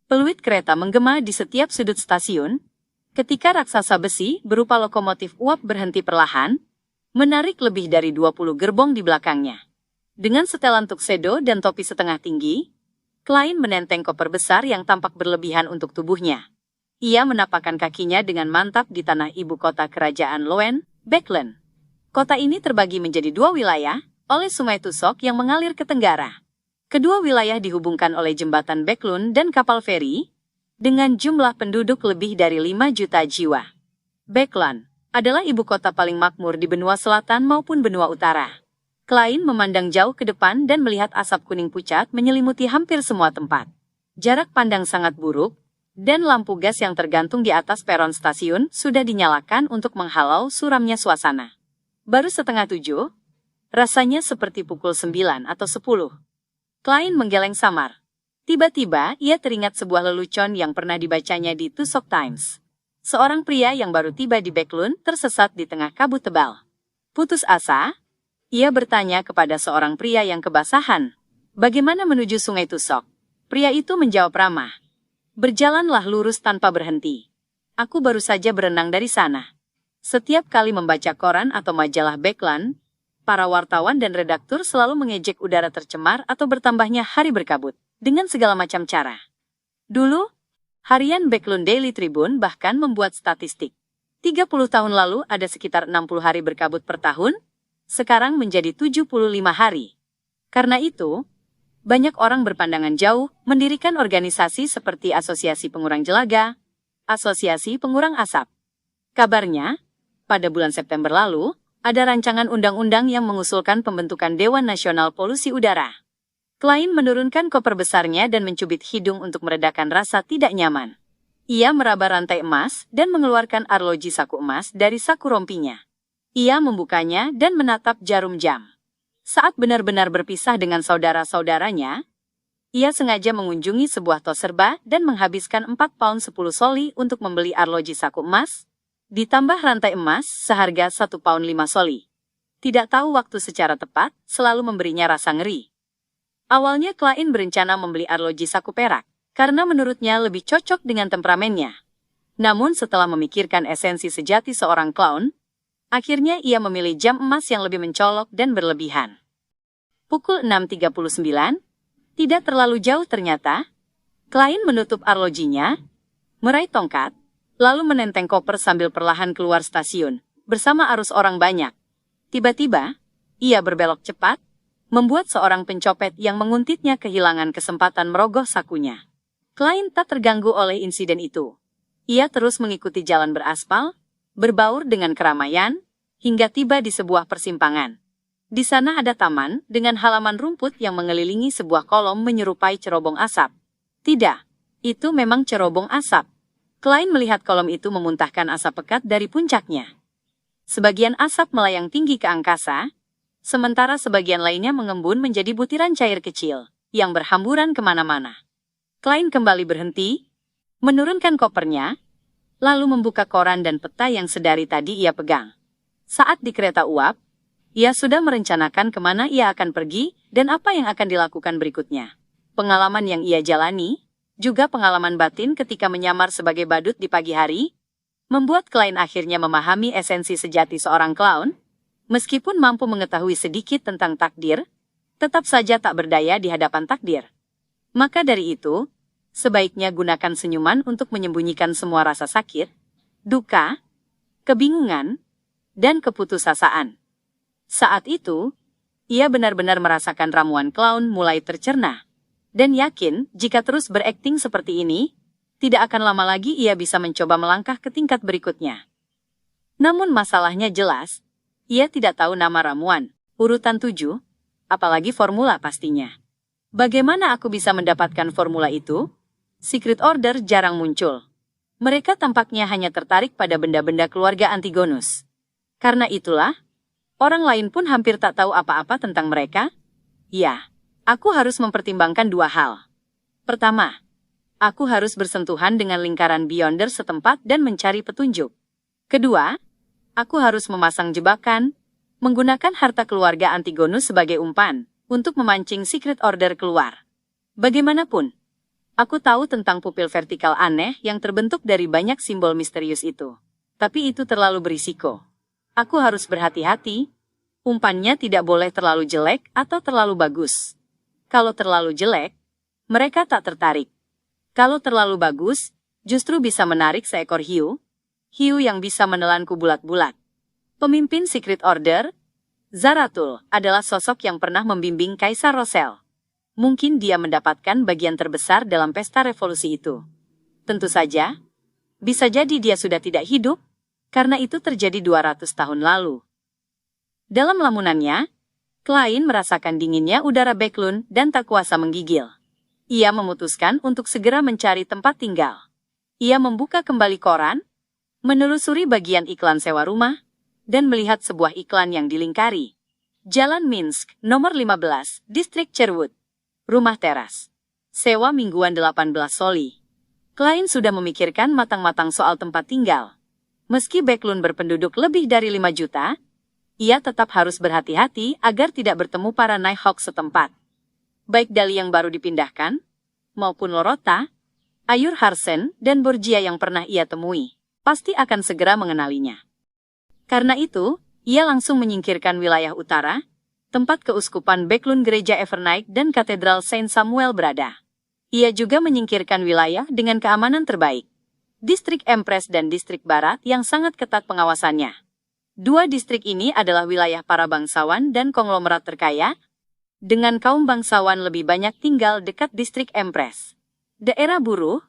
Peluit kereta menggema di setiap sudut stasiun, ketika raksasa besi berupa lokomotif uap berhenti perlahan, menarik lebih dari 20 gerbong di belakangnya. Dengan setelan tuxedo dan topi setengah tinggi, Klein menenteng koper besar yang tampak berlebihan untuk tubuhnya. Ia menapakkan kakinya dengan mantap di tanah ibu kota kerajaan Loen, Becklen. Kota ini terbagi menjadi dua wilayah, oleh Sungai Tusok yang mengalir ke tenggara. Kedua wilayah dihubungkan oleh jembatan Becklun dan kapal feri, dengan jumlah penduduk lebih dari 5 juta jiwa. Becklen adalah ibu kota paling makmur di benua selatan maupun benua utara. Klein memandang jauh ke depan dan melihat asap kuning pucat menyelimuti hampir semua tempat. Jarak pandang sangat buruk, dan lampu gas yang tergantung di atas peron stasiun sudah dinyalakan untuk menghalau suramnya suasana. Baru setengah 7, rasanya seperti pukul 9 atau 10. Klein menggeleng samar. Tiba-tiba, ia teringat sebuah lelucon yang pernah dibacanya di Tusok Times. Seorang pria yang baru tiba di Becklun tersesat di tengah kabut tebal. Putus asa, ia bertanya kepada seorang pria yang kebasahan, bagaimana menuju Sungai Tusok? Pria itu menjawab ramah, berjalanlah lurus tanpa berhenti. Aku baru saja berenang dari sana. Setiap kali membaca koran atau majalah Becklen, para wartawan dan redaktur selalu mengejek udara tercemar atau bertambahnya hari berkabut, dengan segala macam cara. Dulu, harian Becklun Daily Tribune bahkan membuat statistik. 30 tahun lalu ada sekitar 60 hari berkabut per tahun, sekarang menjadi 75 hari. Karena itu, banyak orang berpandangan jauh mendirikan organisasi seperti Asosiasi Pengurang Jelaga, Asosiasi Pengurang Asap. Kabarnya, pada bulan September lalu, ada rancangan undang-undang yang mengusulkan pembentukan Dewan Nasional Polusi Udara. Klein menurunkan koper besarnya dan mencubit hidung untuk meredakan rasa tidak nyaman. Ia meraba rantai emas dan mengeluarkan arloji saku emas dari saku rompinya. Ia membukanya dan menatap jarum jam. Saat benar-benar berpisah dengan saudara-saudaranya, ia sengaja mengunjungi sebuah tos serba dan menghabiskan 4 pound 10 soli untuk membeli arloji saku emas, ditambah rantai emas seharga 1 pound 5 soli. Tidak tahu waktu secara tepat, selalu memberinya rasa ngeri. Awalnya Klein berencana membeli arloji saku perak, karena menurutnya lebih cocok dengan temperamennya. Namun setelah memikirkan esensi sejati seorang clown, akhirnya ia memilih jam emas yang lebih mencolok dan berlebihan. Pukul 6.39, tidak terlalu jauh ternyata, Klein menutup arlojinya, meraih tongkat, lalu menenteng koper sambil perlahan keluar stasiun, bersama arus orang banyak. Tiba-tiba, ia berbelok cepat, membuat seorang pencopet yang menguntitnya kehilangan kesempatan merogoh sakunya. Klein tak terganggu oleh insiden itu. Ia terus mengikuti jalan beraspal, berbaur dengan keramaian, hingga tiba di sebuah persimpangan. Di sana ada taman dengan halaman rumput yang mengelilingi sebuah kolom menyerupai cerobong asap. Tidak, itu memang cerobong asap. Klein melihat kolom itu memuntahkan asap pekat dari puncaknya. Sebagian asap melayang tinggi ke angkasa, sementara sebagian lainnya mengembun menjadi butiran cair kecil, yang berhamburan kemana-mana. Klein kembali berhenti, menurunkan kopernya, lalu membuka koran dan peta yang sedari tadi ia pegang. Saat di kereta uap, ia sudah merencanakan kemana ia akan pergi dan apa yang akan dilakukan berikutnya. Pengalaman yang ia jalani, juga pengalaman batin ketika menyamar sebagai badut di pagi hari, membuat Klein akhirnya memahami esensi sejati seorang clown. Meskipun mampu mengetahui sedikit tentang takdir, tetap saja tak berdaya di hadapan takdir. Maka dari itu, sebaiknya gunakan senyuman untuk menyembunyikan semua rasa sakit, duka, kebingungan, dan keputusasaan. Saat itu, ia benar-benar merasakan ramuan clown mulai tercerna. Dan yakin, jika terus berakting seperti ini, tidak akan lama lagi ia bisa mencoba melangkah ke tingkat berikutnya. Namun masalahnya jelas, ia tidak tahu nama ramuan, urutan 7, apalagi formula pastinya. Bagaimana aku bisa mendapatkan formula itu? Secret Order jarang muncul. Mereka tampaknya hanya tertarik pada benda-benda keluarga Antigonus. Karena itulah, orang lain pun hampir tak tahu apa-apa tentang mereka. Ya. Aku harus mempertimbangkan dua hal. Pertama, aku harus bersentuhan dengan lingkaran Beyonder setempat dan mencari petunjuk. Kedua, aku harus memasang jebakan, menggunakan harta keluarga Antigonus sebagai umpan, untuk memancing Secret Order keluar. Bagaimanapun, Aku tahu tentang pupil vertikal aneh yang terbentuk dari banyak simbol misterius itu. Tapi itu terlalu berisiko. Aku harus berhati-hati. Umpannya tidak boleh terlalu jelek atau terlalu bagus. Kalau terlalu jelek, mereka tak tertarik. Kalau terlalu bagus, justru bisa menarik seekor hiu. Hiu yang bisa menelanku bulat-bulat. Pemimpin Secret Order, Zaratul, adalah sosok yang pernah membimbing Kaisar Rosel. Mungkin dia mendapatkan bagian terbesar dalam pesta revolusi itu. Tentu saja, bisa jadi dia sudah tidak hidup, karena itu terjadi 200 tahun lalu. Dalam lamunannya, Klein merasakan dinginnya udara Backlund dan tak kuasa menggigil. Ia memutuskan untuk segera mencari tempat tinggal. Ia membuka kembali koran, menelusuri bagian iklan sewa rumah, dan melihat sebuah iklan yang dilingkari. Jalan Minsk, nomor 15, Distrik Cherwood. Rumah teras. Sewa mingguan 18 soli. Klein sudah memikirkan matang-matang soal tempat tinggal. Meski Backlund berpenduduk lebih dari 5 juta, ia tetap harus berhati-hati agar tidak bertemu para Nighthawk setempat. Baik Dali yang baru dipindahkan, maupun Lorota, Ayur Harsen, dan Borgia yang pernah ia temui, pasti akan segera mengenalinya. Karena itu, ia langsung menyingkirkan wilayah utara, tempat keuskupan Backlund Gereja Evernight dan Katedral Saint Samuel berada. Ia juga menyingkirkan wilayah dengan keamanan terbaik. Distrik Empress dan Distrik Barat yang sangat ketat pengawasannya. Dua distrik ini adalah wilayah para bangsawan dan konglomerat terkaya, dengan kaum bangsawan lebih banyak tinggal dekat Distrik Empress. Daerah buruh,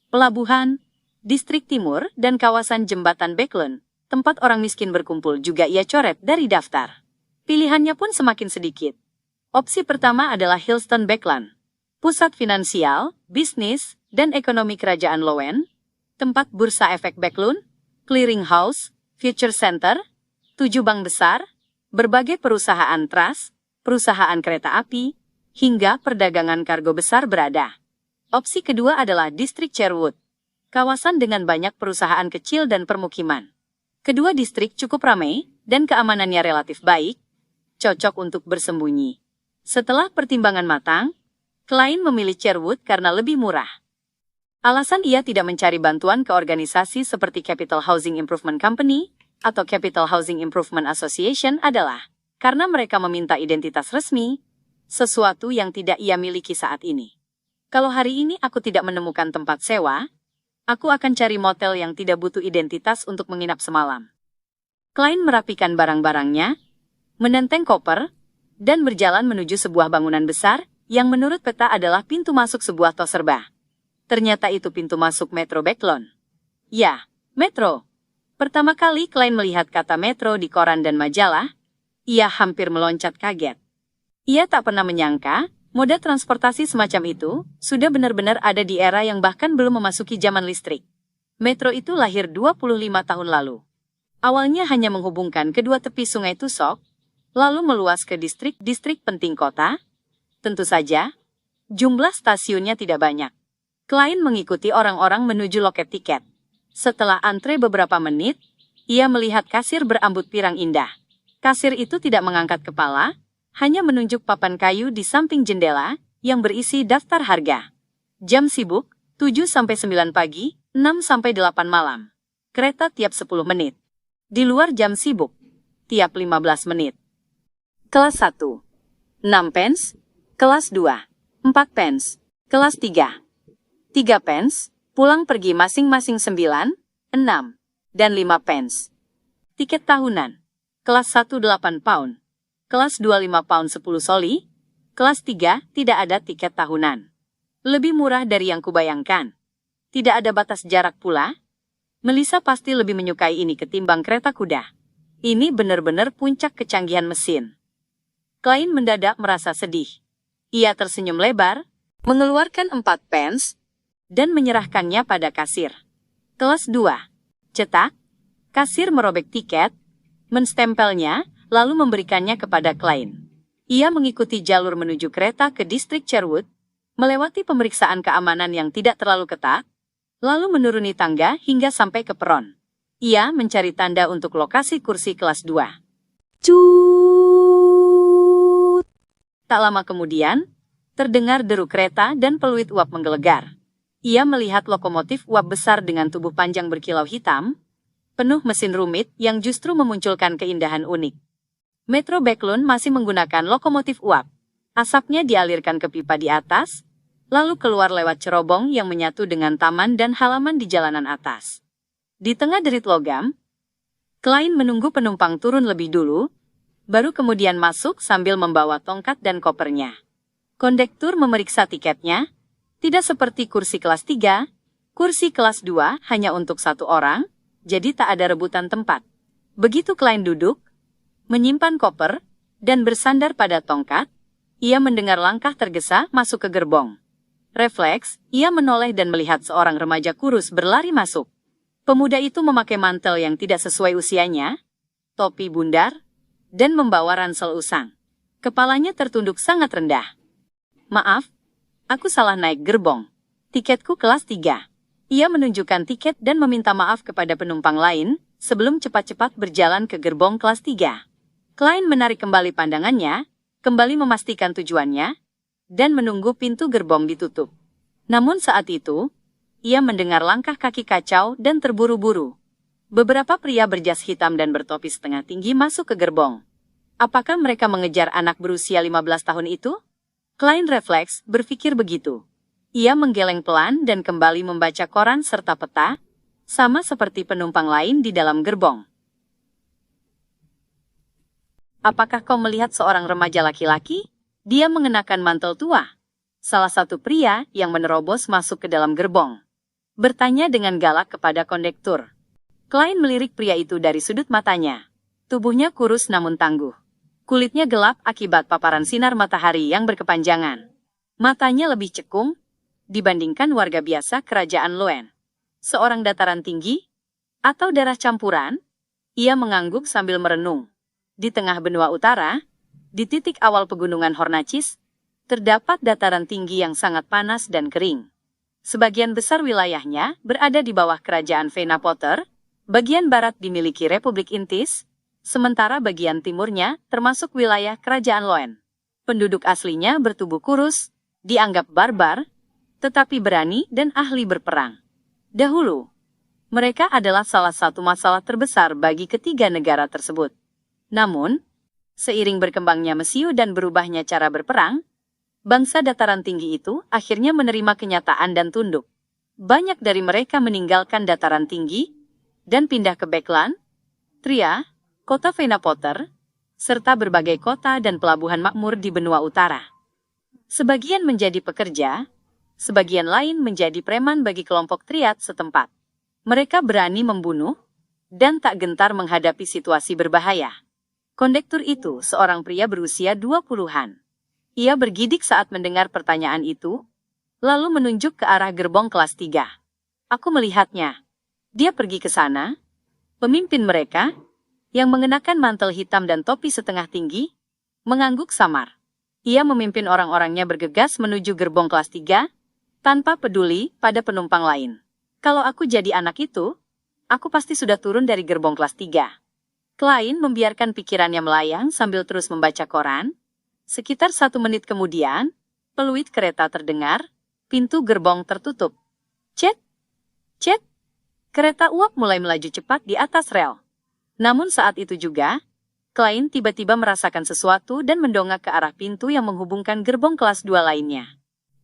pelabuhan, Distrik Timur, dan kawasan jembatan Backlund, tempat orang miskin berkumpul juga ia coret dari daftar. Pilihannya pun semakin sedikit. Opsi pertama adalah Hillston Backland, pusat finansial, bisnis, dan ekonomi kerajaan Lowen, tempat bursa efek Backlund, clearing house, future center, 7 bank besar, berbagai perusahaan trust, perusahaan kereta api, hingga perdagangan kargo besar berada. Opsi kedua adalah distrik Cherwood, kawasan dengan banyak perusahaan kecil dan permukiman. Kedua distrik cukup ramai, dan keamanannya relatif baik, cocok untuk bersembunyi. Setelah pertimbangan matang, Klein memilih Cherwood karena lebih murah. Alasan ia tidak mencari bantuan ke organisasi seperti Capital Housing Improvement Company atau Capital Housing Improvement Association adalah karena mereka meminta identitas resmi, sesuatu yang tidak ia miliki saat ini. Kalau hari ini aku tidak menemukan tempat sewa, aku akan cari motel yang tidak butuh identitas untuk menginap semalam. Klein merapikan barang-barangnya, menenteng koper, dan berjalan menuju sebuah bangunan besar, yang menurut peta adalah pintu masuk sebuah tos serba. Ternyata itu pintu masuk Metro Backlund. Ya, Metro. Pertama kali Klein melihat kata Metro di koran dan majalah, ia hampir meloncat kaget. Ia tak pernah menyangka, moda transportasi semacam itu, sudah benar-benar ada di era yang bahkan belum memasuki zaman listrik. Metro itu lahir 25 tahun lalu. Awalnya hanya menghubungkan kedua tepi sungai Tusok, lalu meluas ke distrik-distrik penting kota. Tentu saja, jumlah stasiunnya tidak banyak. Klein mengikuti orang-orang menuju loket tiket. Setelah antre beberapa menit, ia melihat kasir berambut pirang indah. Kasir itu tidak mengangkat kepala, hanya menunjuk papan kayu di samping jendela, yang berisi daftar harga. Jam sibuk, 7-9 pagi, 6-8 malam. Kereta tiap 10 menit. Di luar jam sibuk, tiap 15 menit. Kelas 1, 6 pence. Kelas 2, 4 pence. Kelas 3, 3 pence. Pulang pergi masing-masing 9, 6, dan 5 pence. Tiket tahunan. Kelas 1 8 pound. Kelas 2 5 pound 10 soli. Kelas 3 tidak ada tiket tahunan. Lebih murah dari yang kubayangkan. Tidak ada batas jarak pula. Melissa pasti lebih menyukai ini ketimbang kereta kuda. Ini benar-benar puncak kecanggihan mesin. Klein mendadak merasa sedih. Ia tersenyum lebar, mengeluarkan 4 pence, dan menyerahkannya pada kasir. Kelas 2. Cetak. Kasir merobek tiket, menstempelnya, lalu memberikannya kepada Klein. Ia mengikuti jalur menuju kereta ke distrik Cherwood, melewati pemeriksaan keamanan yang tidak terlalu ketat, lalu menuruni tangga hingga sampai ke peron. Ia mencari tanda untuk lokasi kursi kelas 2. Cut! Tak lama kemudian, terdengar deru kereta dan peluit uap menggelegar. Ia melihat lokomotif uap besar dengan tubuh panjang berkilau hitam, penuh mesin rumit yang justru memunculkan keindahan unik. Metro Backlund masih menggunakan lokomotif uap. Asapnya dialirkan ke pipa di atas, lalu keluar lewat cerobong yang menyatu dengan taman dan halaman di jalanan atas. Di tengah derit logam, Klein menunggu penumpang turun lebih dulu, baru kemudian masuk sambil membawa tongkat dan kopernya. Kondektur memeriksa tiketnya, tidak seperti kursi kelas 3, kursi kelas 2 hanya untuk satu orang, jadi tak ada rebutan tempat. Begitu Klein duduk, menyimpan koper, dan bersandar pada tongkat, ia mendengar langkah tergesa masuk ke gerbong. Refleks, ia menoleh dan melihat seorang remaja kurus berlari masuk. Pemuda itu memakai mantel yang tidak sesuai usianya, topi bundar, dan membawa ransel usang. Kepalanya tertunduk sangat rendah. "Maaf, aku salah naik gerbong. Tiketku kelas 3. Ia menunjukkan tiket dan meminta maaf kepada penumpang lain, sebelum cepat-cepat berjalan ke gerbong kelas 3. Klein menarik kembali pandangannya, kembali memastikan tujuannya, dan menunggu pintu gerbong ditutup. Namun saat itu, ia mendengar langkah kaki kacau dan terburu-buru. Beberapa pria berjas hitam dan bertopi setengah tinggi masuk ke gerbong. Apakah mereka mengejar anak berusia 15 tahun itu? Klein refleks berpikir begitu. Ia menggeleng pelan dan kembali membaca koran serta peta, sama seperti penumpang lain di dalam gerbong. "Apakah kau melihat seorang remaja laki-laki? Dia mengenakan mantel tua." Salah satu pria yang menerobos masuk ke dalam gerbong bertanya dengan galak kepada kondektur. Klein melirik pria itu dari sudut matanya. Tubuhnya kurus namun tangguh. Kulitnya gelap akibat paparan sinar matahari yang berkepanjangan. Matanya lebih cekung dibandingkan warga biasa kerajaan Loen. Seorang dataran tinggi? Atau darah campuran? Ia mengangguk sambil merenung. Di tengah benua utara, di titik awal pegunungan Hornacis, terdapat dataran tinggi yang sangat panas dan kering. Sebagian besar wilayahnya berada di bawah kerajaan Venapotter, bagian barat dimiliki Republik Intis, sementara bagian timurnya termasuk wilayah kerajaan Loen. Penduduk aslinya bertubuh kurus, dianggap barbar, tetapi berani dan ahli berperang. Dahulu, mereka adalah salah satu masalah terbesar bagi ketiga negara tersebut. Namun, seiring berkembangnya Mesiu dan berubahnya cara berperang, bangsa dataran tinggi itu akhirnya menerima kenyataan dan tunduk. Banyak dari mereka meninggalkan dataran tinggi dan pindah ke Beckland, Tria, kota Venapotter, serta berbagai kota dan pelabuhan makmur di benua utara. Sebagian menjadi pekerja, sebagian lain menjadi preman bagi kelompok triad setempat. Mereka berani membunuh, dan tak gentar menghadapi situasi berbahaya. Kondektur itu seorang pria berusia 20-an. Ia bergidik saat mendengar pertanyaan itu, lalu menunjuk ke arah gerbong kelas 3. "Aku melihatnya. Dia pergi ke sana." Pemimpin mereka, yang mengenakan mantel hitam dan topi setengah tinggi, mengangguk samar. Ia memimpin orang-orangnya bergegas menuju gerbong kelas 3, tanpa peduli pada penumpang lain. "Kalau aku jadi anak itu, aku pasti sudah turun dari gerbong kelas 3. Klein membiarkan pikirannya melayang sambil terus membaca koran. Sekitar 1 menit kemudian, peluit kereta terdengar, pintu gerbong tertutup. Cet! Cet! Kereta uap mulai melaju cepat di atas rel. Namun saat itu juga, Klein tiba-tiba merasakan sesuatu dan mendongak ke arah pintu yang menghubungkan gerbong kelas 2 lainnya.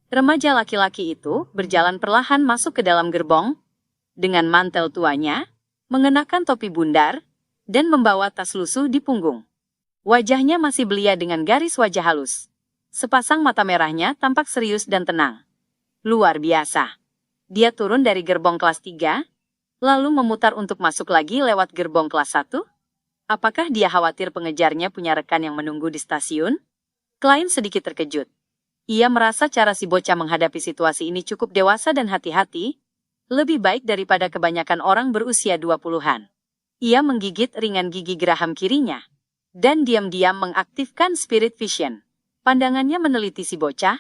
Remaja laki-laki itu berjalan perlahan masuk ke dalam gerbong, dengan mantel tuanya, mengenakan topi bundar, dan membawa tas lusuh di punggung. Wajahnya masih belia dengan garis wajah halus. Sepasang mata merahnya tampak serius dan tenang. Luar biasa. Dia turun dari gerbong kelas 3, lalu memutar untuk masuk lagi lewat gerbong kelas 1? Apakah dia khawatir pengejarnya punya rekan yang menunggu di stasiun? Klein sedikit terkejut. Ia merasa cara si bocah menghadapi situasi ini cukup dewasa dan hati-hati, lebih baik daripada kebanyakan orang berusia 20-an. Ia menggigit ringan gigi geraham kirinya, dan diam-diam mengaktifkan Spirit Vision. Pandangannya meneliti si bocah.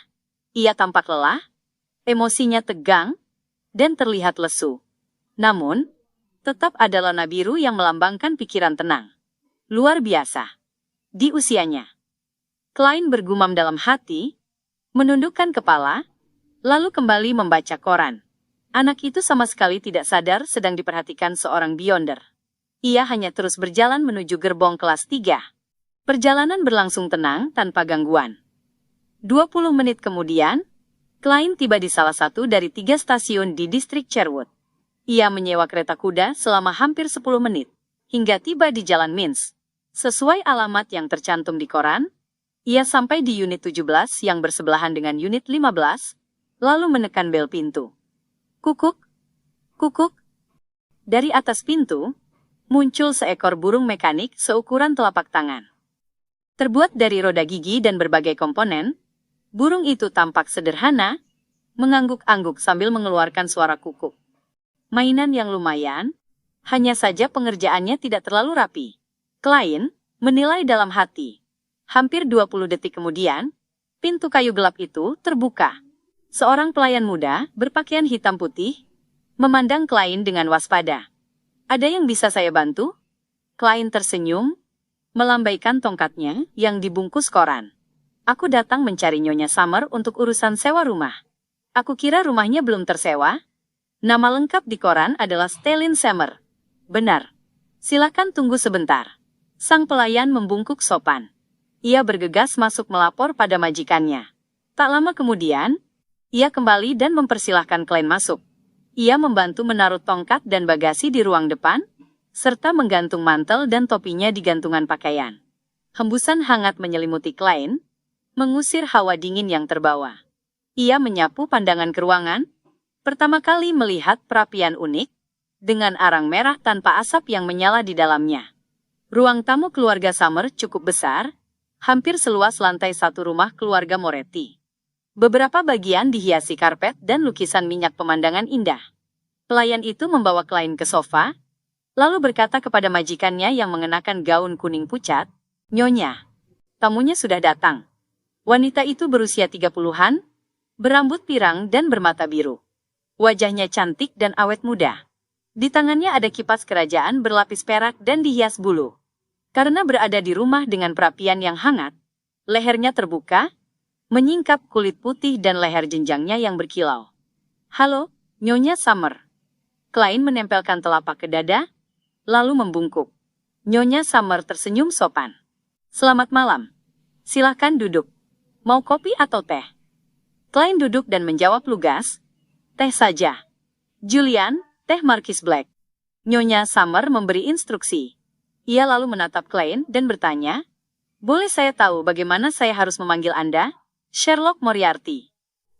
Ia tampak lelah, emosinya tegang, dan terlihat lesu. Namun, tetap ada lana biru yang melambangkan pikiran tenang. Luar biasa. Di usianya. Klein bergumam dalam hati, menundukkan kepala, lalu kembali membaca koran. Anak itu sama sekali tidak sadar sedang diperhatikan seorang Beyonder. Ia hanya terus berjalan menuju gerbong kelas 3. Perjalanan berlangsung tenang tanpa gangguan. 20 menit kemudian, Klein tiba di salah satu dari 3 stasiun di distrik Sherwood. Ia menyewa kereta kuda selama hampir 10 menit, hingga tiba di Jalan Minsk. Sesuai alamat yang tercantum di koran, ia sampai di unit 17 yang bersebelahan dengan unit 15, lalu menekan bel pintu. Kukuk, kukuk. Dari atas pintu, muncul seekor burung mekanik seukuran telapak tangan. Terbuat dari roda gigi dan berbagai komponen, burung itu tampak sederhana, mengangguk-angguk sambil mengeluarkan suara kukuk. Mainan yang lumayan, hanya saja pengerjaannya tidak terlalu rapi. Klein menilai dalam hati. Hampir 20 detik kemudian, pintu kayu gelap itu terbuka. Seorang pelayan muda, berpakaian hitam putih, memandang Klein dengan waspada. "Ada yang bisa saya bantu?" Klein tersenyum, melambaikan tongkatnya yang dibungkus koran. "Aku datang mencari Nyonya Summer untuk urusan sewa rumah." "Aku kira rumahnya belum tersewa." "Nama lengkap di koran adalah Stelin Summer." "Benar. Silakan tunggu sebentar." Sang pelayan membungkuk sopan. Ia bergegas masuk melapor pada majikannya. Tak lama kemudian, ia kembali dan mempersilahkan Klein masuk. Ia membantu menaruh tongkat dan bagasi di ruang depan, serta menggantung mantel dan topinya di gantungan pakaian. Hembusan hangat menyelimuti Klein, mengusir hawa dingin yang terbawa. Ia menyapu pandangan ke ruangan, pertama kali melihat perapian unik, dengan arang merah tanpa asap yang menyala di dalamnya. Ruang tamu keluarga Summer cukup besar, hampir seluas lantai satu rumah keluarga Moretti. Beberapa bagian dihiasi karpet dan lukisan minyak pemandangan indah. Pelayan itu membawa Klein ke sofa, lalu berkata kepada majikannya yang mengenakan gaun kuning pucat, "Nyonya, tamunya sudah datang." Wanita itu berusia 30-an, berambut pirang dan bermata biru. Wajahnya cantik dan awet muda. Di tangannya ada kipas kerajaan berlapis perak dan dihias bulu. Karena berada di rumah dengan perapian yang hangat, lehernya terbuka, menyingkap kulit putih dan leher jenjangnya yang berkilau. "Halo, Nyonya Summer." Klein menempelkan telapak ke dada, lalu membungkuk. Nyonya Summer tersenyum sopan. "Selamat malam. Silahkan duduk. Mau kopi atau teh?" Klein duduk dan menjawab lugas, "Teh saja." "Julian, teh Marquis Black." Nyonya Summer memberi instruksi. Ia lalu menatap Klein dan bertanya, "Boleh saya tahu bagaimana saya harus memanggil Anda?" "Sherlock Moriarty."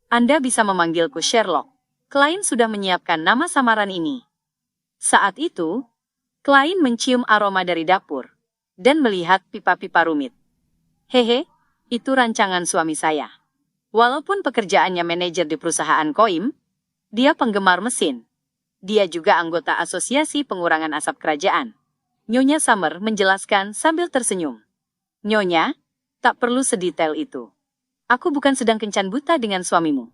"Anda bisa memanggilku Sherlock." Klein sudah menyiapkan nama samaran ini. Saat itu, Klein mencium aroma dari dapur, dan melihat pipa-pipa rumit. "Hehe, itu rancangan suami saya. Walaupun pekerjaannya manajer di perusahaan koim, dia penggemar mesin. Dia juga anggota Asosiasi Pengurangan Asap Kerajaan." Nyonya Summer menjelaskan sambil tersenyum. "Nyonya, tak perlu sedetail itu. Aku bukan sedang kencan buta dengan suamimu."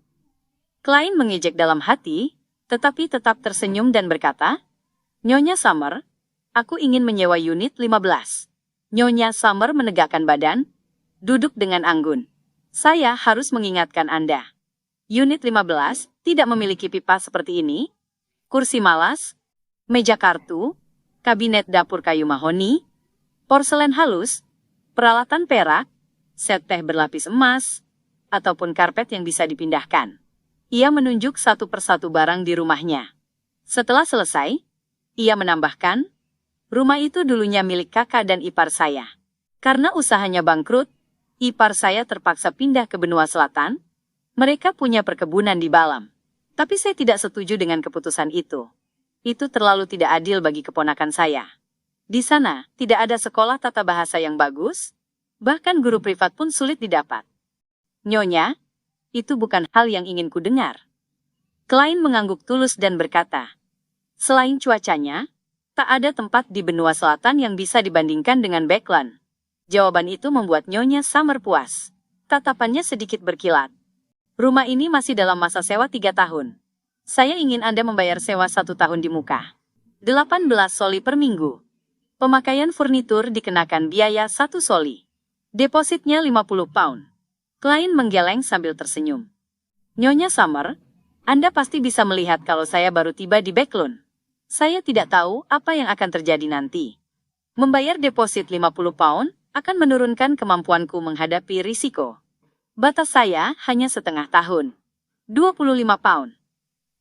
Klein mengejek dalam hati, tetapi tetap tersenyum dan berkata, "Nyonya Summer, aku ingin menyewa unit 15. Nyonya Summer menegakkan badan, duduk dengan anggun. "Saya harus mengingatkan Anda. Unit 15 tidak memiliki pipa seperti ini, kursi malas, meja kartu, kabinet dapur kayu mahoni, porselen halus, peralatan perak, set teh berlapis emas, ataupun karpet yang bisa dipindahkan." Ia menunjuk satu persatu barang di rumahnya. Setelah selesai, ia menambahkan, "Rumah itu dulunya milik kakak dan ipar saya. Karena usahanya bangkrut, ipar saya terpaksa pindah ke benua selatan. Mereka punya perkebunan di Balam. Tapi saya tidak setuju dengan keputusan itu. Itu terlalu tidak adil bagi keponakan saya. Di sana, tidak ada sekolah tata bahasa yang bagus, bahkan guru privat pun sulit didapat." "Nyonya, itu bukan hal yang ingin ku dengar." Klein mengangguk tulus dan berkata, "Selain cuacanya, tak ada tempat di benua selatan yang bisa dibandingkan dengan Backland." Jawaban itu membuat Nyonya Summer puas. Tatapannya sedikit berkilat. "Rumah ini masih dalam masa sewa 3 tahun. Saya ingin Anda membayar sewa 1 tahun di muka. 18 soli per minggu. Pemakaian furnitur dikenakan biaya 1 soli. Depositnya 50 pound. Klein menggeleng sambil tersenyum. "Nyonya Summer, Anda pasti bisa melihat kalau saya baru tiba di Backlund. Saya tidak tahu apa yang akan terjadi nanti. Membayar deposit 50 pound akan menurunkan kemampuanku menghadapi risiko. Batas saya hanya setengah tahun. 25 pound.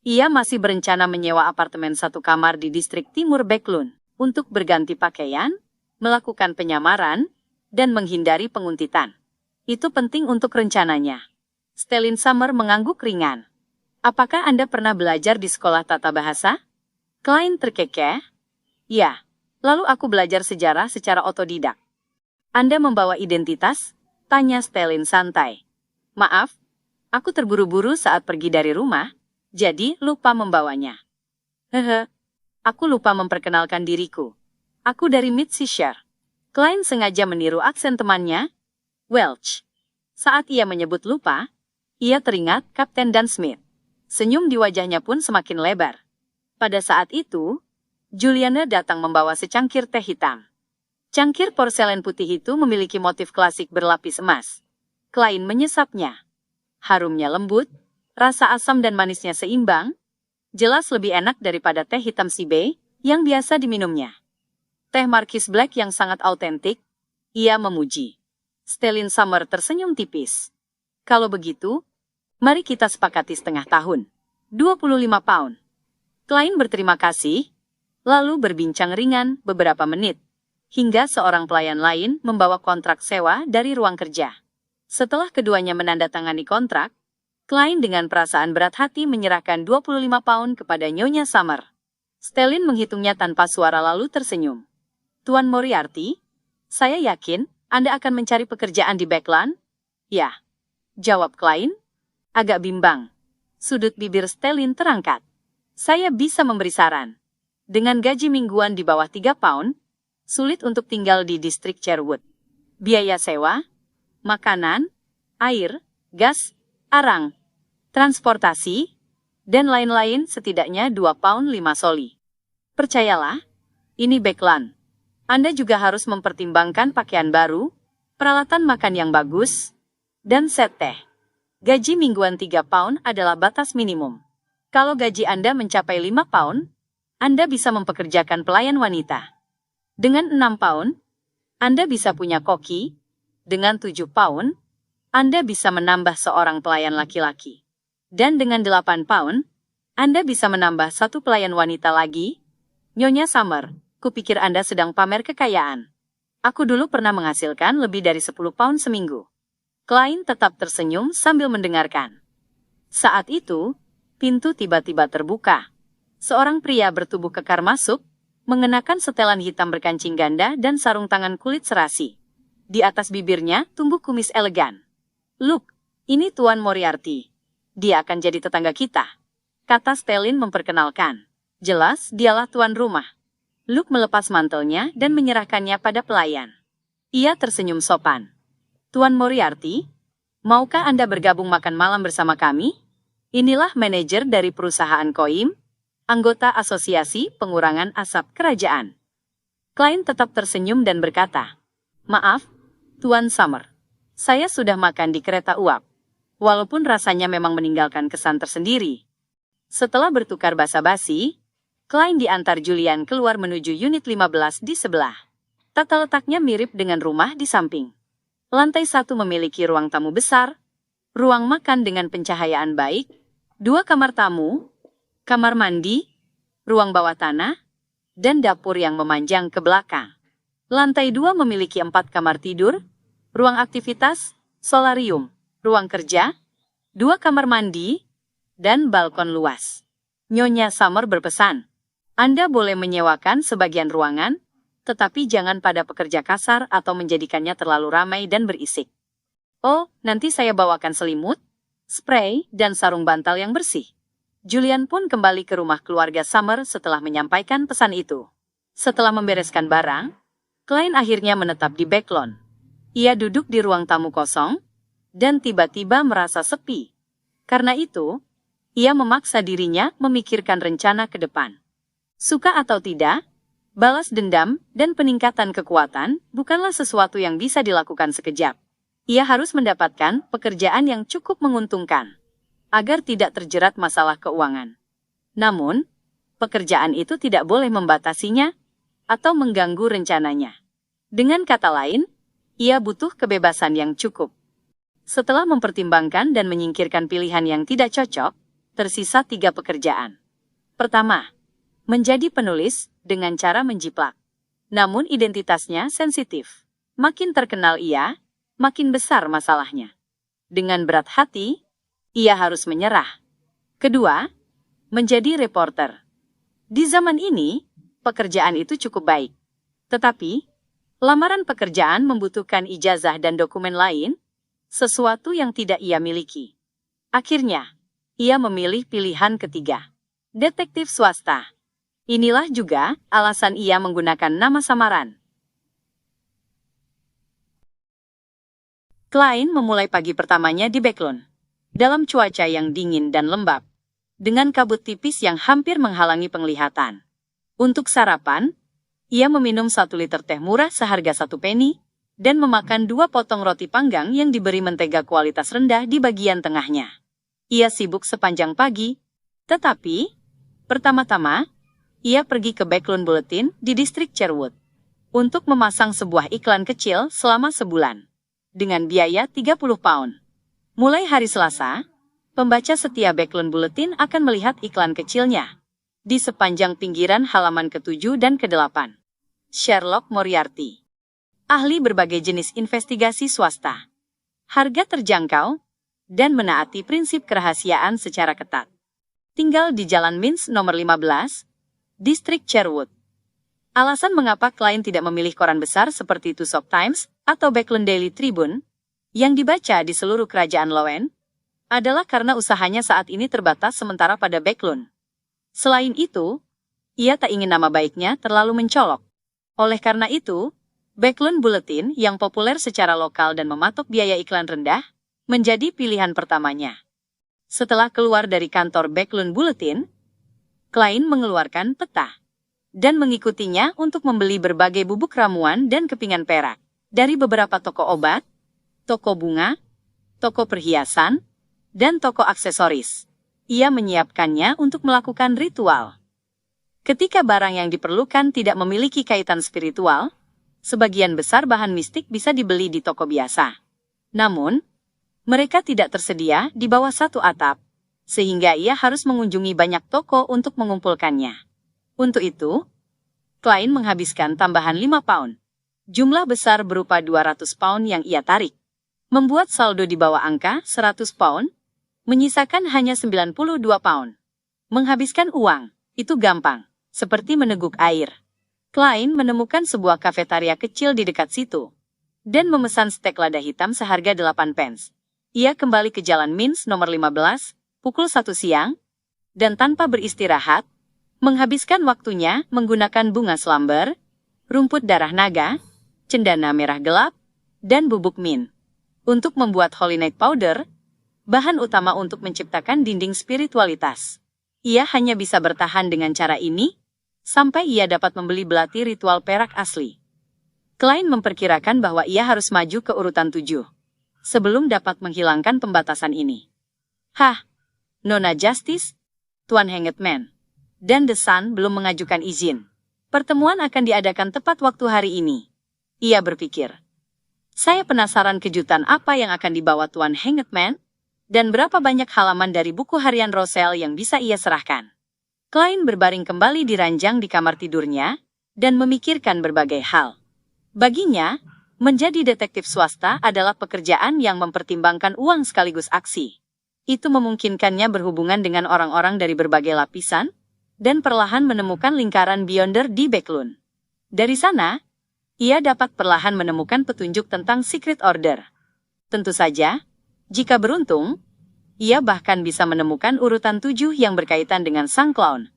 Ia masih berencana menyewa apartemen satu kamar di distrik timur Backlund untuk berganti pakaian, melakukan penyamaran, dan menghindari penguntitan. Itu penting untuk rencananya. Stellin Summer mengangguk ringan. Apakah Anda pernah belajar di sekolah tata bahasa? Klein terkekeh. Ya, lalu aku belajar sejarah secara otodidak. Anda membawa identitas? Tanya Stellin santai. Maaf, aku terburu-buru saat pergi dari rumah, jadi lupa membawanya. Hehe, aku lupa memperkenalkan diriku. Aku dari Midshire. Klein sengaja meniru aksen temannya, Welch. Saat ia menyebut lupa, ia teringat Kapten Dan Smith. Senyum di wajahnya pun semakin lebar. Pada saat itu, Juliana datang membawa secangkir teh hitam. Cangkir porselen putih itu memiliki motif klasik berlapis emas. Klein menyesapnya. Harumnya lembut, rasa asam dan manisnya seimbang, jelas lebih enak daripada teh hitam Sibe yang biasa diminumnya. Teh Marquis Black yang sangat autentik, ia memuji. Stellin Summer tersenyum tipis. Kalau begitu, mari kita sepakati setengah tahun. 25 pound. Klein berterima kasih, lalu berbincang ringan beberapa menit, hingga seorang pelayan lain membawa kontrak sewa dari ruang kerja. Setelah keduanya menandatangani kontrak, Klein dengan perasaan berat hati menyerahkan 25 pound kepada Nyonya Summer. Stellin menghitungnya tanpa suara lalu tersenyum. Tuan Moriarty, saya yakin Anda akan mencari pekerjaan di Backlund? Ya, jawab Klein. Agak bimbang. Sudut bibir Stellin terangkat. Saya bisa memberi saran. Dengan gaji mingguan di bawah 3 pound, sulit untuk tinggal di distrik Sherwood. Biaya sewa, makanan, air, gas, arang, transportasi, dan lain-lain setidaknya 2 pound 5 soli. Percayalah, ini Backlund. Anda juga harus mempertimbangkan pakaian baru, peralatan makan yang bagus, dan set teh. Gaji mingguan 3 pound adalah batas minimum. Kalau gaji Anda mencapai 5 pound, Anda bisa mempekerjakan pelayan wanita. Dengan 6 pound, Anda bisa punya koki. Dengan 7 pound, Anda bisa menambah seorang pelayan laki-laki. Dan dengan 8 pound, Anda bisa menambah satu pelayan wanita lagi. Nyonya Summer, kupikir Anda sedang pamer kekayaan. Aku dulu pernah menghasilkan lebih dari 10 pound seminggu. Klein tetap tersenyum sambil mendengarkan. Saat itu, pintu tiba-tiba terbuka. Seorang pria bertubuh kekar masuk, mengenakan setelan hitam berkancing ganda dan sarung tangan kulit serasi. Di atas bibirnya tumbuh kumis elegan. Look, ini Tuan Moriarty. Dia akan jadi tetangga kita, kata Stellin memperkenalkan. Jelas dialah tuan rumah. Luke melepas mantelnya dan menyerahkannya pada pelayan. Ia tersenyum sopan. Tuan Moriarty, maukah Anda bergabung makan malam bersama kami? Inilah manajer dari perusahaan Koim, anggota Asosiasi Pengurangan Asap Kerajaan. Klein tetap tersenyum dan berkata, maaf, Tuan Summer. Saya sudah makan di kereta uap. Walaupun rasanya memang meninggalkan kesan tersendiri. Setelah bertukar basa-basi, Klein diantar Julian keluar menuju unit 15 di sebelah. Tata letaknya mirip dengan rumah di samping. Lantai 1 memiliki ruang tamu besar, ruang makan dengan pencahayaan baik, 2 kamar tamu, kamar mandi, ruang bawah tanah, dan dapur yang memanjang ke belakang. Lantai 2 memiliki 4 kamar tidur, ruang aktivitas, solarium, ruang kerja, 2 kamar mandi, dan balkon luas. Nyonya Summer berpesan, Anda boleh menyewakan sebagian ruangan, tetapi jangan pada pekerja kasar atau menjadikannya terlalu ramai dan berisik. Oh, nanti saya bawakan selimut, spray, dan sarung bantal yang bersih. Julian pun kembali ke rumah keluarga Summer setelah menyampaikan pesan itu. Setelah membereskan barang, Klein akhirnya menetap di Backlund. Ia duduk di ruang tamu kosong, dan tiba-tiba merasa sepi. Karena itu, ia memaksa dirinya memikirkan rencana ke depan. Suka atau tidak, balas dendam dan peningkatan kekuatan bukanlah sesuatu yang bisa dilakukan sekejap. Ia harus mendapatkan pekerjaan yang cukup menguntungkan. agar tidak terjerat masalah keuangan. Namun, pekerjaan itu tidak boleh membatasinya atau mengganggu rencananya. Dengan kata lain, ia butuh kebebasan yang cukup. Setelah mempertimbangkan dan menyingkirkan pilihan yang tidak cocok, tersisa 3 pekerjaan. Pertama, menjadi penulis dengan cara menjiplak. Namun identitasnya sensitif. Makin terkenal ia, makin besar masalahnya. Dengan berat hati, ia harus menyerah. Kedua, menjadi reporter. Di zaman ini, pekerjaan itu cukup baik. Tetapi, lamaran pekerjaan membutuhkan ijazah dan dokumen lain, sesuatu yang tidak ia miliki. Akhirnya, ia memilih pilihan ketiga, detektif swasta. Inilah juga alasan ia menggunakan nama samaran. Klein memulai pagi pertamanya di Backlund, dalam cuaca yang dingin dan lembab, dengan kabut tipis yang hampir menghalangi penglihatan. Untuk sarapan, ia meminum 1 liter teh murah seharga 1 penny, dan memakan 2 potong roti panggang yang diberi mentega kualitas rendah di bagian tengahnya. Ia sibuk sepanjang pagi, tetapi, pertama-tama, ia pergi ke Backlund Bulletin di distrik Sherwood untuk memasang sebuah iklan kecil selama sebulan, dengan biaya 30 pound. Mulai hari Selasa, pembaca setia Backlund Bulletin akan melihat iklan kecilnya di sepanjang pinggiran halaman ke-7 dan ke-8. Sherlock Moriarty, ahli berbagai jenis investigasi swasta. Harga terjangkau, dan menaati prinsip kerahasiaan secara ketat. Tinggal di Jalan Mins nomor 15, distrik Sherwood. Alasan mengapa Klein tidak memilih koran besar seperti Tusok Times atau Backlund Daily Tribune, yang dibaca di seluruh kerajaan Lowen, adalah karena usahanya saat ini terbatas sementara pada Backlund. Selain itu, ia tak ingin nama baiknya terlalu mencolok. Oleh karena itu, Backlund Bulletin yang populer secara lokal dan mematok biaya iklan rendah, menjadi pilihan pertamanya. Setelah keluar dari kantor Backlund Bulletin, Klein mengeluarkan peta dan mengikutinya untuk membeli berbagai bubuk ramuan dan kepingan perak dari beberapa toko obat, toko bunga, toko perhiasan, dan toko aksesoris. Ia menyiapkannya untuk melakukan ritual. Ketika barang yang diperlukan tidak memiliki kaitan spiritual, sebagian besar bahan mistik bisa dibeli di toko biasa. Namun, mereka tidak tersedia di bawah satu atap, sehingga ia harus mengunjungi banyak toko untuk mengumpulkannya. Untuk itu, Klein menghabiskan tambahan 5 pound. Jumlah besar berupa 200 pound yang ia tarik. Membuat saldo di bawah angka 100 pound, menyisakan hanya 92 pound. Menghabiskan uang, itu gampang, seperti meneguk air. Klein menemukan sebuah kafetaria kecil di dekat situ, dan memesan stek lada hitam seharga 8 pence. Ia kembali ke Jalan Mins nomor 15, pukul 1 siang, dan tanpa beristirahat, menghabiskan waktunya menggunakan bunga selamber, rumput darah naga, cendana merah gelap, dan bubuk mint. Untuk membuat Holy Night Powder, bahan utama untuk menciptakan dinding spiritualitas. Ia hanya bisa bertahan dengan cara ini, sampai ia dapat membeli belati ritual perak asli. Klein memperkirakan bahwa ia harus maju ke urutan 7, sebelum dapat menghilangkan pembatasan ini. Nona Justice, Tuan Hangman, dan The Sun belum mengajukan izin. Pertemuan akan diadakan tepat waktu hari ini. Ia berpikir. Saya penasaran kejutan apa yang akan dibawa Tuan Hangman, dan berapa banyak halaman dari buku harian Roselle yang bisa ia serahkan. Klein berbaring kembali di ranjang di kamar tidurnya, dan memikirkan berbagai hal. Baginya, menjadi detektif swasta adalah pekerjaan yang mempertimbangkan uang sekaligus aksi. Itu memungkinkannya berhubungan dengan orang-orang dari berbagai lapisan, dan perlahan menemukan lingkaran Beyonder di Backlund. Dari sana, ia dapat perlahan menemukan petunjuk tentang Secret Order. Tentu saja, jika beruntung, ia bahkan bisa menemukan urutan 7 yang berkaitan dengan sang clown.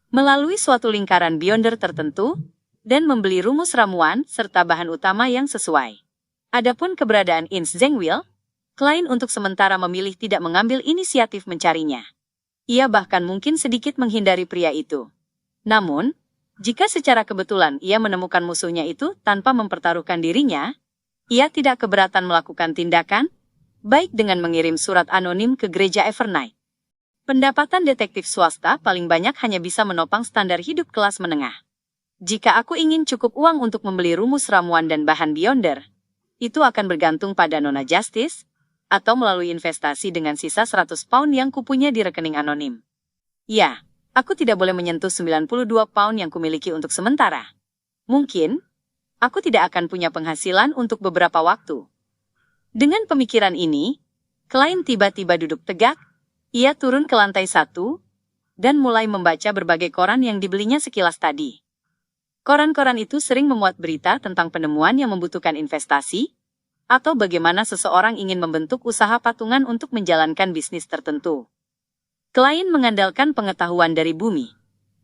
Melalui suatu lingkaran Beyonder tertentu, dan membeli rumus ramuan serta bahan utama yang sesuai. Adapun keberadaan Inns Zengwil, Klein untuk sementara memilih tidak mengambil inisiatif mencarinya. Ia bahkan mungkin sedikit menghindari pria itu. Namun, jika secara kebetulan ia menemukan musuhnya itu tanpa mempertaruhkan dirinya, ia tidak keberatan melakukan tindakan, baik dengan mengirim surat anonim ke gereja Evernight, Pendapatan detektif swasta paling banyak hanya bisa menopang standar hidup kelas menengah. Jika aku ingin cukup uang untuk membeli rumus ramuan dan bahan Beyonder, itu akan bergantung pada Nona Justice, atau melalui investasi dengan sisa 100 pound yang kupunya di rekening anonim. Ya, aku tidak boleh menyentuh 92 pound yang kumiliki untuk sementara. Mungkin, aku tidak akan punya penghasilan untuk beberapa waktu. Dengan pemikiran ini, klien tiba-tiba duduk tegak. Ia turun ke lantai 1 dan mulai membaca berbagai koran yang dibelinya sekilas tadi. Koran-koran itu sering memuat berita tentang penemuan yang membutuhkan investasi, atau bagaimana seseorang ingin membentuk usaha patungan untuk menjalankan bisnis tertentu. Klien mengandalkan pengetahuan dari bumi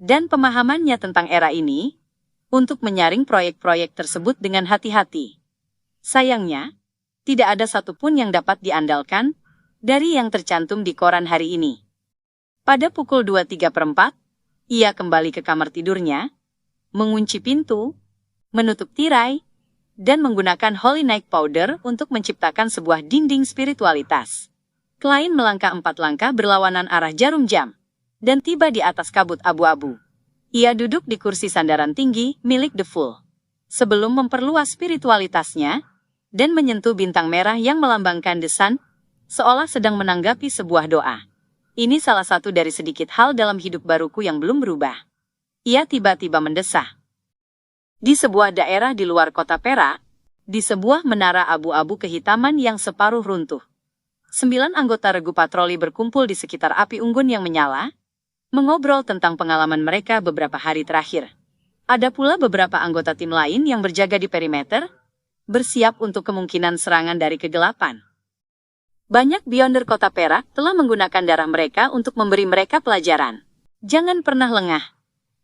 dan pemahamannya tentang era ini untuk menyaring proyek-proyek tersebut dengan hati-hati. Sayangnya, tidak ada satupun yang dapat diandalkan dari yang tercantum di koran hari ini. Pada pukul 2:03, ia kembali ke kamar tidurnya, mengunci pintu, menutup tirai, dan menggunakan Holy Night Powder untuk menciptakan sebuah dinding spiritualitas. Klien melangkah 4 langkah berlawanan arah jarum jam, dan tiba di atas kabut abu-abu. Ia duduk di kursi sandaran tinggi milik The Fool, sebelum memperluas spiritualitasnya, dan menyentuh bintang merah yang melambangkan The Sun, seolah sedang menanggapi sebuah doa. Ini salah satu dari sedikit hal dalam hidup baruku yang belum berubah. Ia tiba-tiba mendesah. Di sebuah daerah di luar kota Perak, di sebuah menara abu-abu kehitaman yang separuh runtuh, 9 anggota regu patroli berkumpul di sekitar api unggun yang menyala, mengobrol tentang pengalaman mereka beberapa hari terakhir. Ada pula beberapa anggota tim lain yang berjaga di perimeter, bersiap untuk kemungkinan serangan dari kegelapan. Banyak Beyonder kota Perak telah menggunakan darah mereka untuk memberi mereka pelajaran. Jangan pernah lengah.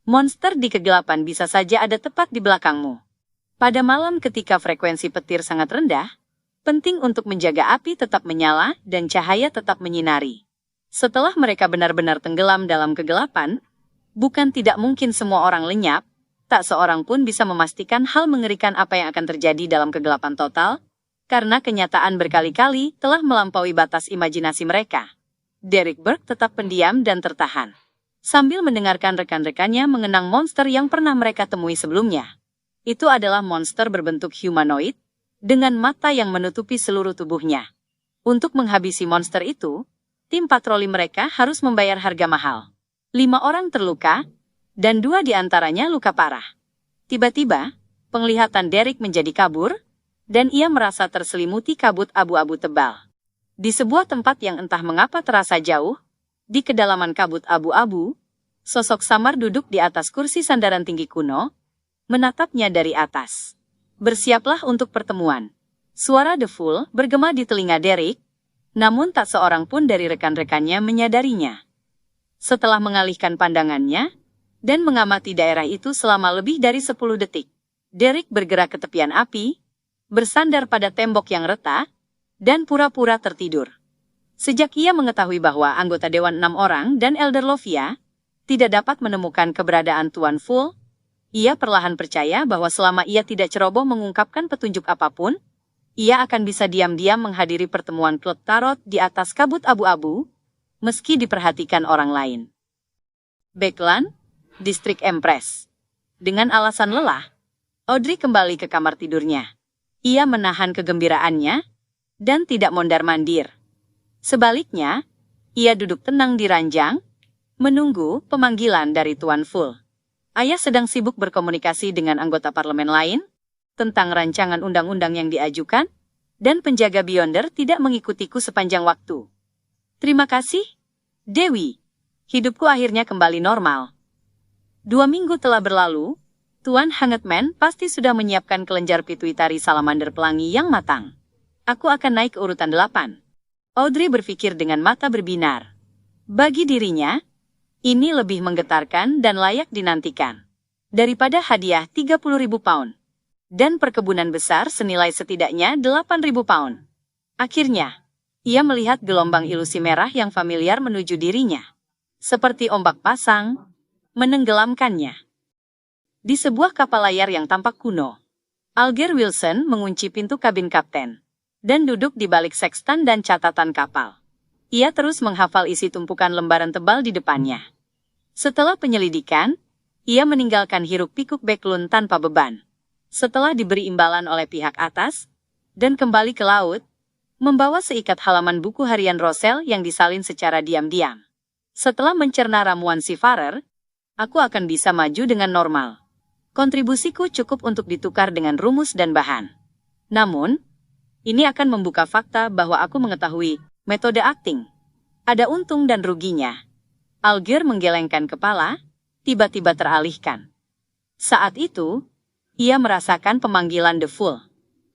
Monster di kegelapan bisa saja ada tepat di belakangmu. Pada malam ketika frekuensi petir sangat rendah, penting untuk menjaga api tetap menyala dan cahaya tetap menyinari. Setelah mereka benar-benar tenggelam dalam kegelapan, bukan tidak mungkin semua orang lenyap, tak seorang pun bisa memastikan hal mengerikan apa yang akan terjadi dalam kegelapan total, karena kenyataan berkali-kali telah melampaui batas imajinasi mereka. Derek Burke tetap pendiam dan tertahan, sambil mendengarkan rekan-rekannya mengenang monster yang pernah mereka temui sebelumnya. Itu adalah monster berbentuk humanoid, dengan mata yang menutupi seluruh tubuhnya. Untuk menghabisi monster itu, tim patroli mereka harus membayar harga mahal. 5 orang terluka, dan 2 di antaranya luka parah. Tiba-tiba, penglihatan Derek menjadi kabur, dan ia merasa terselimuti kabut abu-abu tebal. Di sebuah tempat yang entah mengapa terasa jauh, di kedalaman kabut abu-abu, sosok samar duduk di atas kursi sandaran tinggi kuno, menatapnya dari atas. Bersiaplah untuk pertemuan. Suara The Fool bergema di telinga Derek, namun tak seorang pun dari rekan-rekannya menyadarinya. Setelah mengalihkan pandangannya, dan mengamati daerah itu selama lebih dari 10 detik, Derek bergerak ke tepian api, bersandar pada tembok yang retak, dan pura-pura tertidur. Sejak ia mengetahui bahwa anggota Dewan 6 orang dan Elder Lovia tidak dapat menemukan keberadaan Tuan Fool, ia perlahan percaya bahwa selama ia tidak ceroboh mengungkapkan petunjuk apapun, ia akan bisa diam-diam menghadiri pertemuan klub tarot di atas kabut abu-abu, meski diperhatikan orang lain. Backland, Distrik Empress. Dengan alasan lelah, Audrey kembali ke kamar tidurnya. Ia menahan kegembiraannya, dan tidak mondar-mandir. Sebaliknya, ia duduk tenang di ranjang, menunggu pemanggilan dari Tuan Fool. Ayah sedang sibuk berkomunikasi dengan anggota parlemen lain, tentang rancangan undang-undang yang diajukan, dan penjaga Beyonder tidak mengikutiku sepanjang waktu. Terima kasih, Dewi. Hidupku akhirnya kembali normal. 2 minggu telah berlalu, Tuan Hangutman pasti sudah menyiapkan kelenjar pituitari salamander pelangi yang matang. Aku akan naik ke urutan 8. Audrey berpikir dengan mata berbinar. Bagi dirinya, ini lebih menggetarkan dan layak dinantikan daripada hadiah 30.000 pound dan perkebunan besar senilai setidaknya 8.000 pound. Akhirnya, ia melihat gelombang ilusi merah yang familiar menuju dirinya, seperti ombak pasang, menenggelamkannya. Di sebuah kapal layar yang tampak kuno, Alger Wilson mengunci pintu kabin kapten dan duduk di balik sekstan dan catatan kapal. Ia terus menghafal isi tumpukan lembaran tebal di depannya. Setelah penyelidikan, ia meninggalkan hiruk-pikuk Backlund tanpa beban. Setelah diberi imbalan oleh pihak atas, dan kembali ke laut, membawa seikat halaman buku harian Rosel yang disalin secara diam-diam. Setelah mencerna ramuan Seafarer, aku akan bisa maju dengan normal. Kontribusiku cukup untuk ditukar dengan rumus dan bahan. Namun, ini akan membuka fakta bahwa aku mengetahui metode akting. Ada untung dan ruginya. Alger menggelengkan kepala, tiba-tiba teralihkan. Saat itu, ia merasakan pemanggilan The Fool.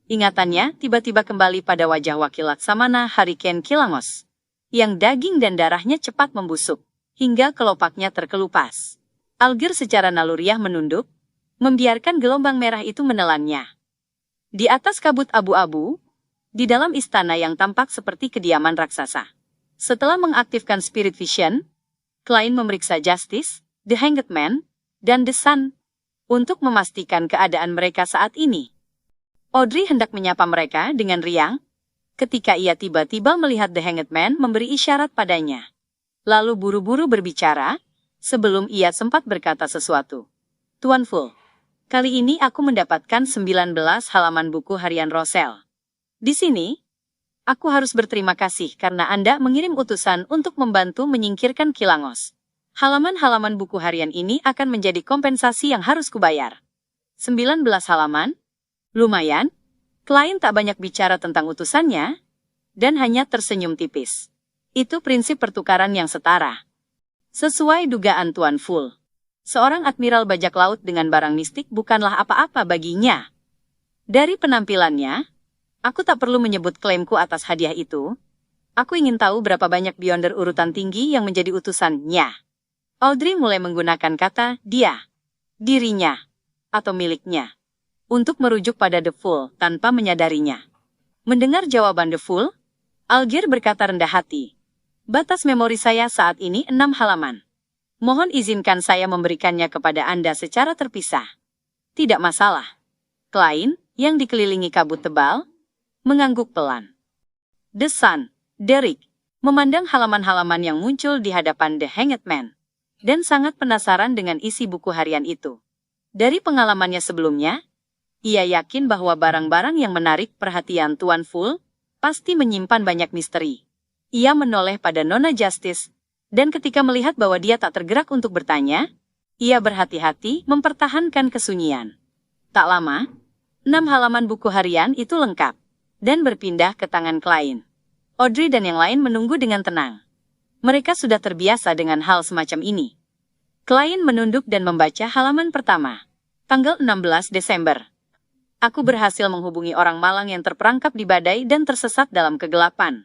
Ingatannya tiba-tiba kembali pada wajah wakil Laksamana Hurricane Kilangos, yang daging dan darahnya cepat membusuk, hingga kelopaknya terkelupas. Alger secara naluriah menunduk, membiarkan gelombang merah itu menelannya. Di atas kabut abu-abu, di dalam istana yang tampak seperti kediaman raksasa. Setelah mengaktifkan Spirit Vision, Klein memeriksa Justice, The Hanged Man, dan The Sun, untuk memastikan keadaan mereka saat ini. Audrey hendak menyapa mereka dengan riang, ketika ia tiba-tiba melihat The Hanged Man memberi isyarat padanya. Lalu buru-buru berbicara, sebelum ia sempat berkata sesuatu. Tuan Fool, kali ini aku mendapatkan 19 halaman buku harian Rosel. Di sini, aku harus berterima kasih karena Anda mengirim utusan untuk membantu menyingkirkan Kilangos. Halaman-halaman buku harian ini akan menjadi kompensasi yang harus kubayar. 19 halaman? Lumayan. Klein tak banyak bicara tentang utusannya, dan hanya tersenyum tipis. Itu prinsip pertukaran yang setara. Sesuai dugaan Tuan Fool, seorang admiral bajak laut dengan barang mistik bukanlah apa-apa baginya. Dari penampilannya, aku tak perlu menyebut klaimku atas hadiah itu. Aku ingin tahu berapa banyak Beyonder urutan tinggi yang menjadi utusannya. Audrey mulai menggunakan kata dia, dirinya, atau miliknya, untuk merujuk pada The Fool tanpa menyadarinya. Mendengar jawaban The Fool, Alger berkata rendah hati. Batas memori saya saat ini 6 halaman. Mohon izinkan saya memberikannya kepada Anda secara terpisah. Tidak masalah. Klein, yang dikelilingi kabut tebal, mengangguk pelan. The Sun, Derek, memandang halaman-halaman yang muncul di hadapan The Hanged Man, dan sangat penasaran dengan isi buku harian itu. Dari pengalamannya sebelumnya, ia yakin bahwa barang-barang yang menarik perhatian Tuan Fool pasti menyimpan banyak misteri. Ia menoleh pada Nona Justice, dan ketika melihat bahwa dia tak tergerak untuk bertanya, ia berhati-hati mempertahankan kesunyian. Tak lama, 6 halaman buku harian itu lengkap dan berpindah ke tangan Klein. Audrey dan yang lain menunggu dengan tenang. Mereka sudah terbiasa dengan hal semacam ini. Klein menunduk dan membaca halaman pertama. Tanggal 16 Desember. Aku berhasil menghubungi orang malang yang terperangkap di badai dan tersesat dalam kegelapan.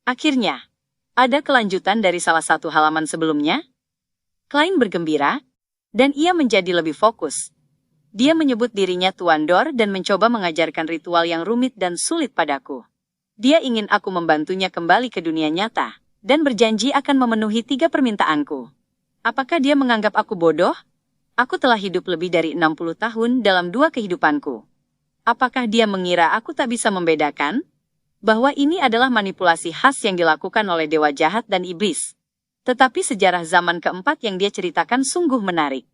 Akhirnya, ada kelanjutan dari salah satu halaman sebelumnya. Klein bergembira, dan ia menjadi lebih fokus. Dia menyebut dirinya Tuan Dor dan mencoba mengajarkan ritual yang rumit dan sulit padaku. Dia ingin aku membantunya kembali ke dunia nyata, dan berjanji akan memenuhi 3 permintaanku. Apakah dia menganggap aku bodoh? Aku telah hidup lebih dari 60 tahun dalam 2 kehidupanku. Apakah dia mengira aku tak bisa membedakan? Bahwa ini adalah manipulasi khas yang dilakukan oleh dewa jahat dan iblis. Tetapi sejarah zaman keempat yang dia ceritakan sungguh menarik.